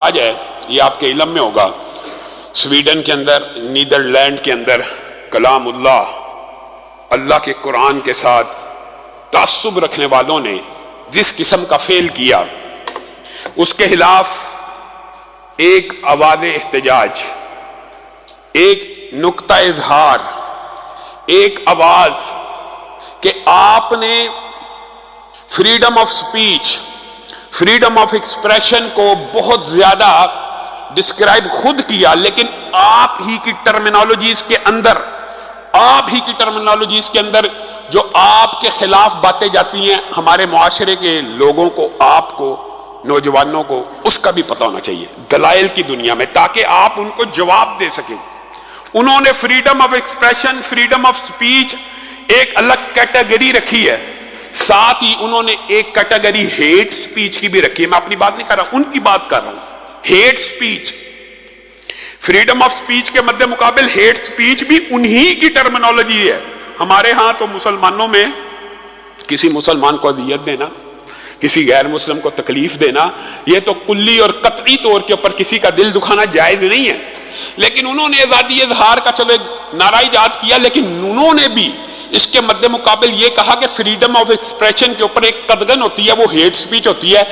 آج ہے، یہ آپ کے علم میں ہوگا، سویڈن کے اندر، نیدرلینڈ کے اندر کلام اللہ کے قرآن کے ساتھ تعصب رکھنے والوں نے جس قسم کا فیل کیا، اس کے خلاف ایک آواز احتجاج، ایک نقطہ اظہار، ایک آواز کہ آپ نے freedom of speech, freedom of expression کو بہت زیادہ ڈسکرائب خود کیا، لیکن آپ ہی کی ٹرمینالوجیز کے اندر، جو آپ کے خلاف باتیں جاتی ہیں، ہمارے معاشرے کے لوگوں کو، آپ کو، نوجوانوں کو اس کا بھی پتہ ہونا چاہیے دلائل کی دنیا میں، تاکہ آپ ان کو جواب دے سکیں۔ انہوں نے freedom of expression, freedom of speech ایک الگ کیٹیگری رکھی ہے، ساتھ ہی انہوں نے ایک کیٹیگری ہیٹ سپیچ کی بھی رکھی ہے۔ میں اپنی بات نہیں کر رہا، ان کی بات کر رہا ہوں۔ Hate speech, freedom of speech کے مد مقابل ہیٹ سپیچ بھی انہی کی ٹرمینالوجی ہے۔ ہمارے ہاں تو مسلمانوں میں کسی مسلمان کو اذیت دینا، کسی غیر مسلم کو تکلیف دینا، یہ تو کلی اور قطعی طور کے اوپر کسی کا دل دکھانا جائز نہیں ہے۔ لیکن انہوں نے آزادی اظہار کا چلو ایک نعرہ ایجاد کیا، لیکن انہوں نے بھی اس کے مد مقابل یہ کہا کہ فریڈم آف ایکسپریشن کے اوپر ایک قدغن ہوتی ہے، وہ ہیٹ سپیچ ہوتی ہے۔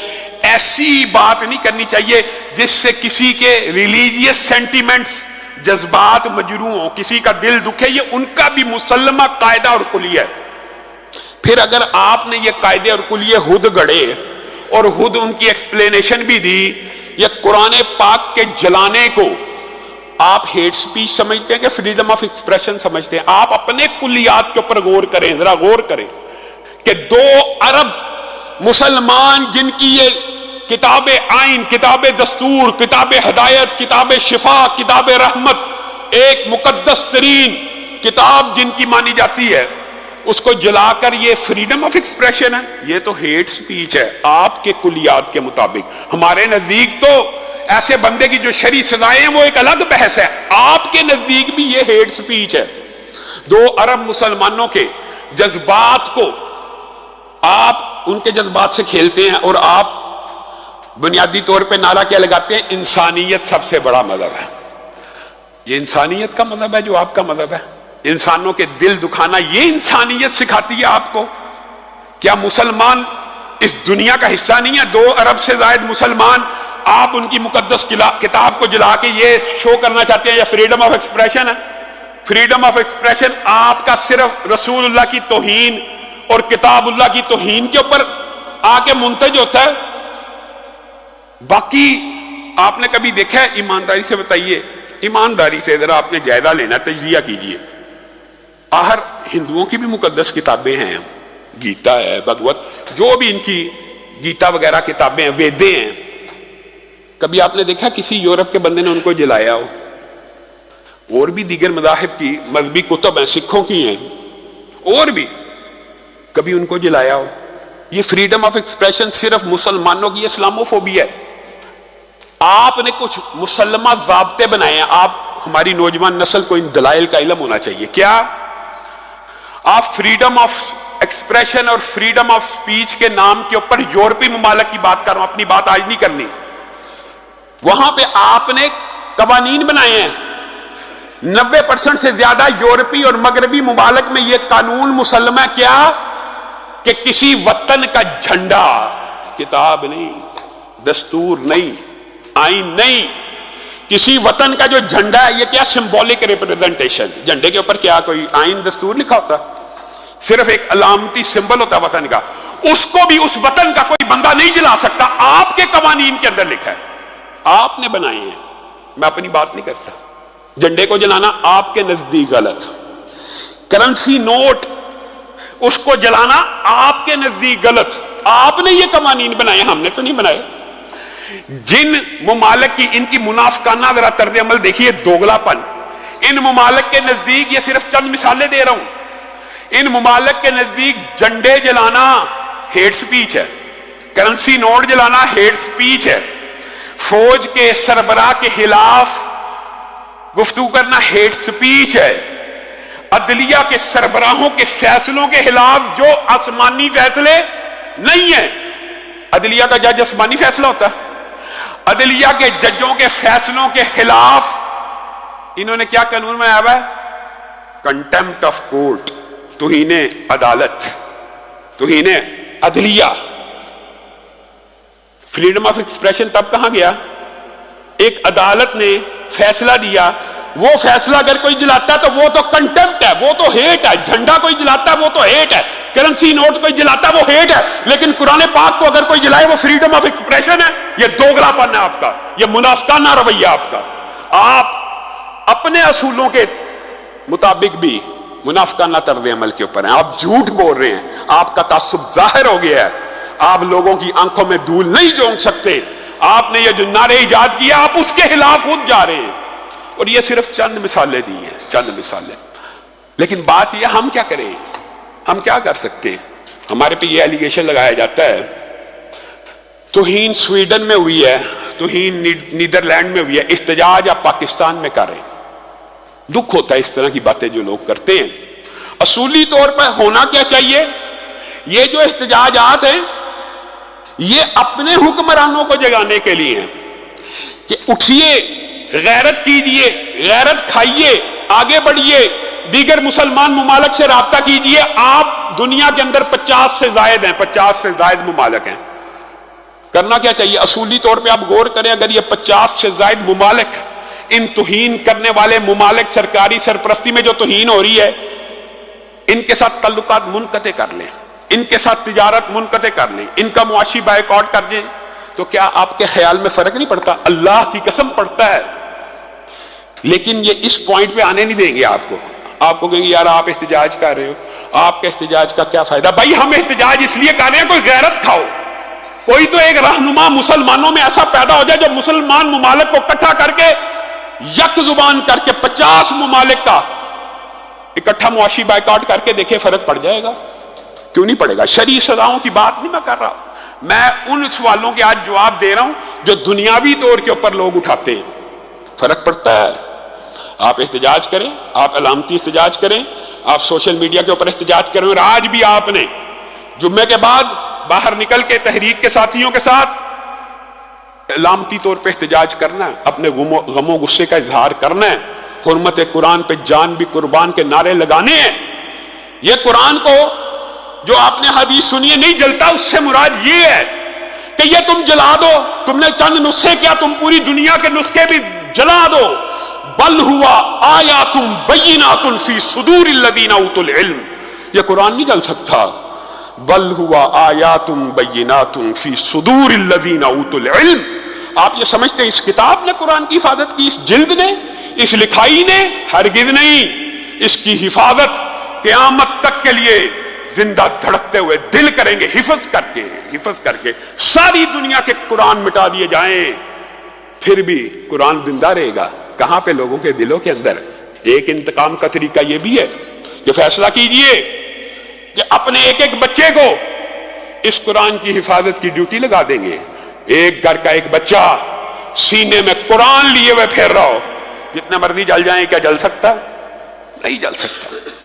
ایسی بات نہیں کرنی چاہیے جس سے کسی کے ریلیجیس سینٹیمنٹس، جذبات مجروح ہوں، کسی کا دل دکھے، یہ ان کا بھی مسلمہ قاعدہ اور کلیہ ہے۔ پھر اگر آپ نے یہ قاعدے اور کلیہ خود گڑے اور خود ان کی ایکسپلینیشن بھی دی، یہ قرآن پاک کے جلانے کو آپ ہیٹ سپیچ سمجھتے ہیں کہ فریڈم آف ایکسپریشن سمجھتے ہیں؟ آپ اپنے کلیات کے اوپر غور کریں، ذرا غور کریں کہ 2 ارب مسلمان جن کی یہ کتاب آئین، کتاب دستور، کتاب ہدایت، کتاب شفا، کتاب رحمت، ایک مقدس ترین کتاب جن کی مانی جاتی ہے، اس کو جلا کر یہ فریڈم آف ایکسپریشن ہے؟ یہ تو ہیٹ سپیچ ہے آپ کے کلیات کے مطابق۔ ہمارے نزدیک تو ایسے بندے کی جو شرعی سزائیں ہیں وہ ایک الگ بحث ہے، آپ کے نزدیک بھی یہ ہیٹ سپیچ ہے۔ 2 ارب مسلمانوں کے جذبات کو آپ ان کے جذبات سے کھیلتے ہیں، اور آپ بنیادی طور پہ نعرہ کیا لگاتے ہیں؟ انسانیت سب سے بڑا مذہب ہے۔ یہ انسانیت کا مذہب ہے جو آپ کا مذہب ہے؟ انسانوں کے دل دکھانا یہ انسانیت سکھاتی ہے آپ کو؟ کیا مسلمان اس دنیا کا حصہ نہیں ہے؟ 2 ارب سے زائد مسلمان، آپ ان کی مقدس کتاب کو جلا کے یہ شو کرنا چاہتے ہیں یہ فریڈم آف ایکسپریشن ہے؟ فریڈم آف ایکسپریشن آپ کا صرف رسول اللہ کی توہین اور کتاب اللہ کی توہین کے اوپر آ کے منتج ہوتا ہے؟ باقی آپ نے کبھی دیکھا ہے؟ ایمانداری سے بتائیے، ایمانداری سے ذرا آپ نے جائزہ لینا، تجزیہ کیجئے۔ آخر ہندوؤں کی بھی مقدس کتابیں ہیں، گیتا ہے، بھگوت، جو بھی ان کی گیتا وغیرہ کتابیں ہیں، ویدے ہیں، کبھی آپ نے دیکھا کسی یورپ کے بندے نے ان کو جلایا ہو؟ اور بھی دیگر مذاہب کی مذہبی کتب ہیں، سکھوں کی ہیں، اور بھی کبھی ان کو جلایا ہو؟ یہ فریڈم آف ایکسپریشن صرف مسلمانوں کی اسلاموفوبیا ہے۔ آپ نے کچھ مسلمہ ضابطے بنائے ہیں، آپ ہماری نوجوان نسل کو ان دلائل کا علم ہونا چاہیے۔ کیا آپ فریڈم آف ایکسپریشن اور فریڈم آف سپیچ کے نام کے اوپر یورپی ممالک کی بات کر رہا ہوں، اپنی بات آج نہیں کرنی، وہاں پہ آپ نے قوانین بنائے ہیں۔ 90% سے زیادہ یورپی اور مغربی ممالک میں یہ قانون مسلم ہے کیا کہ کسی وطن کا جھنڈا، کتاب نہیں، دستور نہیں، آئین نہیں، کسی وطن کا جو جھنڈا ہے یہ کیا سمبولک ریپریزنٹیشن، جھنڈے کے اوپر کیا کوئی آئین دستور لکھا ہوتا؟ صرف ایک علامتی سمبل ہوتا وطن کا، اس کو بھی اس وطن کا کوئی بندہ نہیں جلا سکتا، آپ کے قوانین کے اندر لکھا ہے، آپ نے بنائے ہیں، میں اپنی بات نہیں کرتا۔ جھنڈے کو جلانا آپ کے نزدیک غلط، کرنسی نوٹ اس کو جلانا آپ کے نزدیک غلط، آپ نے یہ قوانین بنائے، ہم نے تو نہیں بنائے۔ جن ممالک کی ان کی منافقانہ ذرا طرز عمل دیکھیے، دوگلا پن، ان ممالک کے نزدیک، یہ صرف چند مثالیں دے رہا ہوں، ان ممالک کے نزدیک جھنڈے جلانا ہیٹ سپیچ ہے، کرنسی نوٹ جلانا ہیٹ سپیچ ہے، فوج کے سربراہ کے خلاف گفتگو کرنا ہیٹ سپیچ ہے، عدلیہ کے سربراہوں کے فیصلوں کے خلاف جو آسمانی فیصلے نہیں ہیں، عدلیہ کا جج آسمانی فیصلہ ہوتا ہے، عدلیہ کے ججوں کے فیصلوں کے خلاف انہوں نے کیا قانون میں آیا ہے؟ کنٹمپٹ آف کورٹ، توہین عدالت، توہین عدلیہ۔ فریڈم آف ایکسپریشن تب کہاں گیا؟ ایک عدالت نے فیصلہ دیا، وہ فیصلہ اگر کوئی جلاتا ہے تو وہ تو کنٹمپٹ ہے، وہ تو ہیٹ ہے۔ جھنڈا کوئی جلاتا ہے وہ تو ہیٹ ہے، کرنسی نوٹ کوئی جلاتا ہے وہ ہیٹ ہے، لیکن قرآن پاک کو اگر کوئی جلائے وہ فریڈم آف ایکسپریشن ہے۔ یہ دوگلا پن ہے آپ کا، یہ منافقانہ رویہ آپ کا۔ آپ اپنے اصولوں کے مطابق بھی منافقانہ طرز عمل کے اوپر ہیں، آپ جھوٹ بول رہے ہیں، آپ کا تعصب ظاہر ہو گیا ہے، آپ لوگوں کی آنکھوں میں دھول نہیں جھونک سکتے۔ آپ نے یہ جو نعرے ایجاد کیا آپ اس کے خلاف خود جا رہے ہیں، اور یہ صرف چند مثالیں دی ہیں، چند مثالیں۔ لیکن بات یہ ہم کیا کریں، ہم کیا کر سکتے ہیں؟ ہمارے پہ یہ ایلیگیشن لگایا جاتا ہے توہین سویڈن میں ہوئی ہے، توہین نیدرلینڈ میں ہوئی ہے، احتجاج آپ پاکستان میں کر رہے ہیں۔ دکھ ہوتا ہے اس طرح کی باتیں جو لوگ کرتے ہیں۔ اصولی طور پر ہونا کیا چاہیے؟ یہ جو احتجاجات ہیں یہ اپنے حکمرانوں کو جگانے کے لیے ہیں کہ اٹھیے، غیرت کیجئے، غیرت کھائیے، آگے بڑھیے، دیگر مسلمان ممالک سے رابطہ کیجئے۔ آپ دنیا کے اندر 50 سے زائد ہیں، 50 سے زائد ممالک ہیں۔ کرنا کیا چاہیے؟ اصولی طور پہ آپ غور کریں، اگر یہ 50 سے زائد ممالک، ان توہین کرنے والے ممالک سرکاری سرپرستی میں جو توہین ہو رہی ہے، ان کے ساتھ تعلقات منقطع کر لیں، ان کے ساتھ تجارت منقطع کر لیں، ان کا معاشی بائیکاٹ کر دیں، تو کیا آپ کے خیال میں فرق نہیں پڑتا؟ اللہ کی قسم پڑتا ہے۔ لیکن یہ اس پوائنٹ پہ آنے نہیں دیں گے آپ کو کہیں گے یار آپ احتجاج کر رہے ہو، آپ کے احتجاج کا کیا فائدہ؟ بھائی ہم احتجاج اس لیے کر رہے ہیں کوئی غیرت کھاؤ، کوئی تو ایک رہنما مسلمانوں میں ایسا پیدا ہو جائے جو مسلمان ممالک کو اکٹھا کر کے یک زبان کر کے 50 ممالک کا اکٹھا معاشی بائیکاٹ کر کے دیکھے فرق پڑ جائے گا۔ کیوں نہیں پڑے گا؟ شرعی سزاؤں کی بات نہیں میں کر رہا، میں ان سوالوں کے آج جواب دے رہا ہوں جو دنیاوی طور کے اوپر لوگ اٹھاتے ہیں۔ فرق پڑتا ہے۔ آپ احتجاج کریں، آپ علامتی احتجاج کریں، آپ سوشل میڈیا کے اوپر احتجاج کریں، اور آج بھی آپ نے جمعے کے بعد باہر نکل کے تحریک کے ساتھیوں کے ساتھ علامتی طور پہ احتجاج کرنا ہے، اپنے غم و غصے کا اظہار کرنا ہے، حرمت قرآن پہ جان بھی قربان کے نعرے لگانے ہیں۔ یہ قرآن کو جو آپ نے حدیث سنی ہے نہیں جلتا، اس سے مراد یہ ہے کہ یہ تم جلا دو، تم نے چند نسخے کیا، تم پوری دنیا کے نسخے بھی جلا دو۔ بل ہوا آیات بینات فی صدور الذین اوتوا العلم، یہ قرآن نہیں جل سکتا۔ بل ہوا آیات بینات فی صدور الذین اوتوا العلم، آپ یہ سمجھتے ہیں اس کتاب نے قرآن کی حفاظت کی، اس جلد نے، اس لکھائی نے؟ ہرگز نہیں۔ اس کی حفاظت قیامت تک کے لیے زندہ دھڑکتے ہوئے دل کریں گے، حفظ کر کے ساری دنیا کے قرآن مٹا دیے جائیں، پھر بھی قرآن زندہ رہے گا۔ کہاں پہ؟ لوگوں کے دلوں کے اندر۔ ایک انتقام کا طریقہ یہ بھی ہے کہ فیصلہ کیجئے کہ اپنے ایک ایک بچے کو اس قرآن کی حفاظت کی ڈیوٹی لگا دیں گے۔ ایک گھر کا ایک بچہ سینے میں قرآن لیے ہوئے پھیر رہا ہو، جتنے مرضی جل جائیں، کیا جل سکتا؟ نہیں جل سکتا۔